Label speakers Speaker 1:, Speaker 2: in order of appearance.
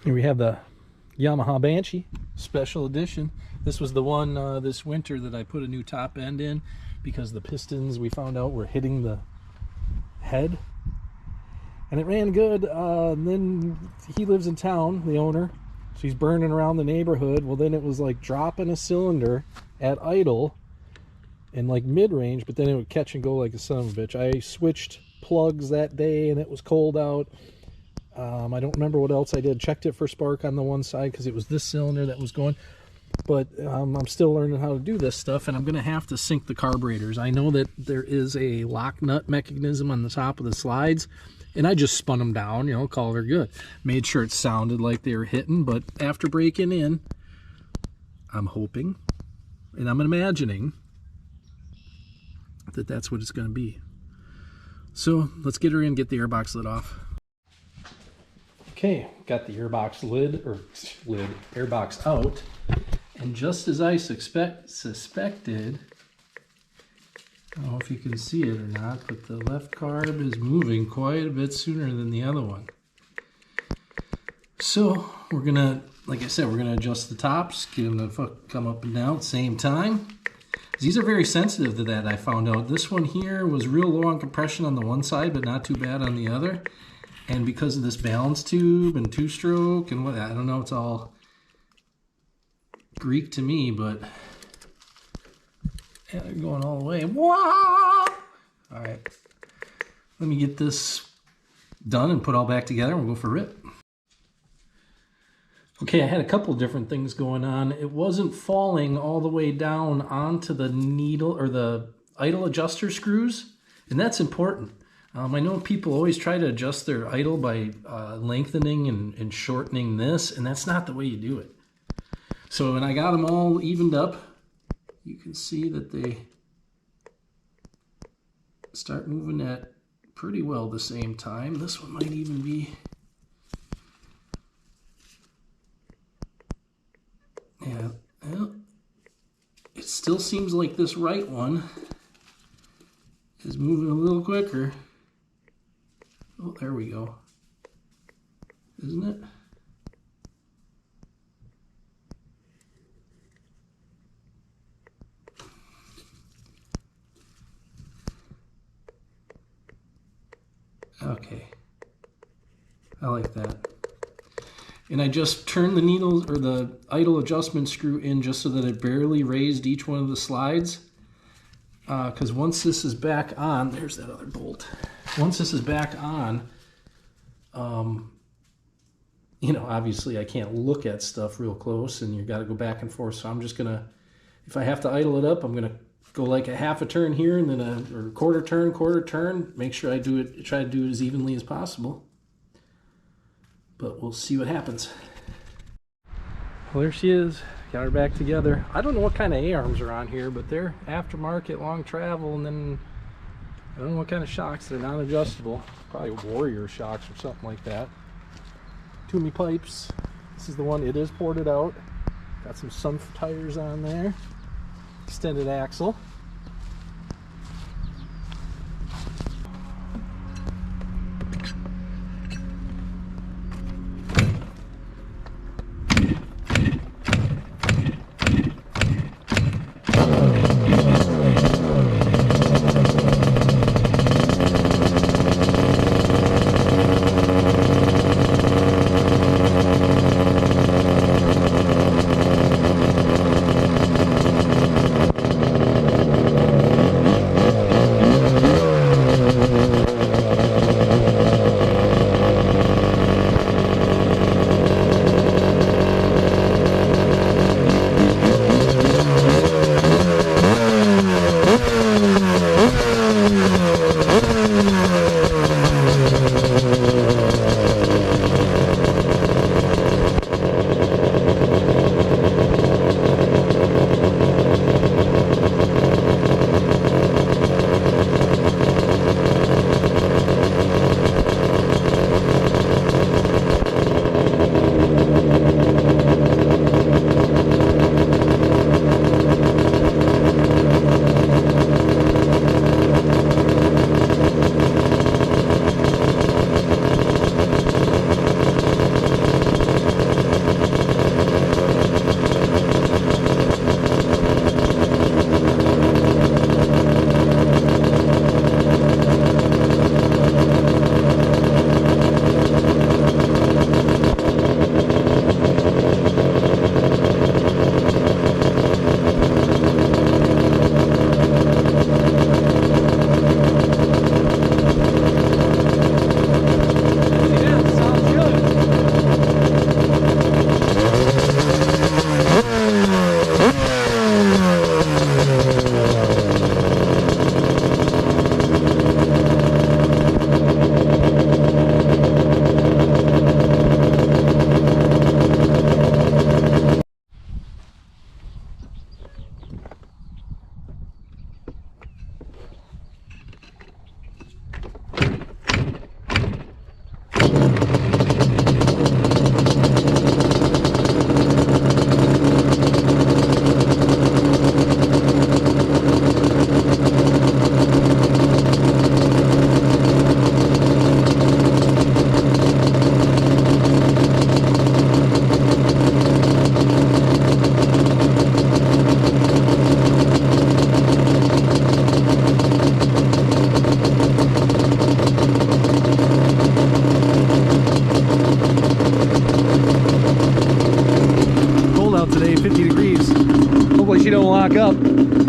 Speaker 1: Here we have the Yamaha Banshee Special Edition. This was the one this winter that I put a new top end in because the pistons we found out were hitting the head. And it ran good. Then he lives in town, the owner, so he's burning around the neighborhood. Well, then it was like dropping a cylinder at idle in like mid-range, but then it would catch and go like a son of a bitch. I switched plugs that day and it was cold out. I don't remember what else I did. Checked it for spark on the one side because it was this cylinder that was going. But I'm still learning how to do this stuff, and I'm going to have to sync the carburetors. I know that there is a lock nut mechanism on the top of the slides, and I just spun them down, you know, call her good. Made sure it sounded like they were hitting, but after breaking in, I'm hoping, and I'm imagining that that's what it's going to be. So let's get her in, get the airbox lid off. Okay, got the airbox airbox out, and just as I suspected, I don't know if you can see it or not, but the left carb is moving quite a bit sooner than the other one. So we're gonna, like I said, we're gonna adjust the tops, get them to come up and down at the same time. These are very sensitive to that, I found out. This one here was real low on compression on the one side, but not too bad on the other. And because of this balance tube and two-stroke and what, I don't know, it's all Greek to me, but yeah, they're going all the way. Wow! All right, let me get this done and put all back together and we'll go for a rip. Okay, I had a couple different things going on. It wasn't falling all the way down onto the needle or the idle adjuster screws, and that's important. I know people always try to adjust their idle by lengthening and shortening this, and that's not the way you do it. So when I got them all evened up, you can see that they start moving at pretty well the same time. This one might even be, yeah, well, it still seems like this right one is moving a little quicker. Oh, there we go. Isn't it? Okay. I like that. And I just turned the needle or the idle adjustment screw in just so that it barely raised each one of the slides. Because once this is back on, there's that other bolt. Once this is back on, you know, obviously I can't look at stuff real close and you got to go back and forth. So I'm just going to, if I have to idle it up, I'm going to go like a half a turn here and then a quarter turn, make sure I do it, try to do it as evenly as possible. But we'll see what happens. Well, there she is. Got her back together. I don't know what kind of A-arms are on here, but they're aftermarket, long travel, and then I don't know what kind of shocks. They're non-adjustable. Probably Warrior shocks or something like that. Toomey pipes. This is the one. It is ported out. Got some Sunf tires on there. Extended axle. up.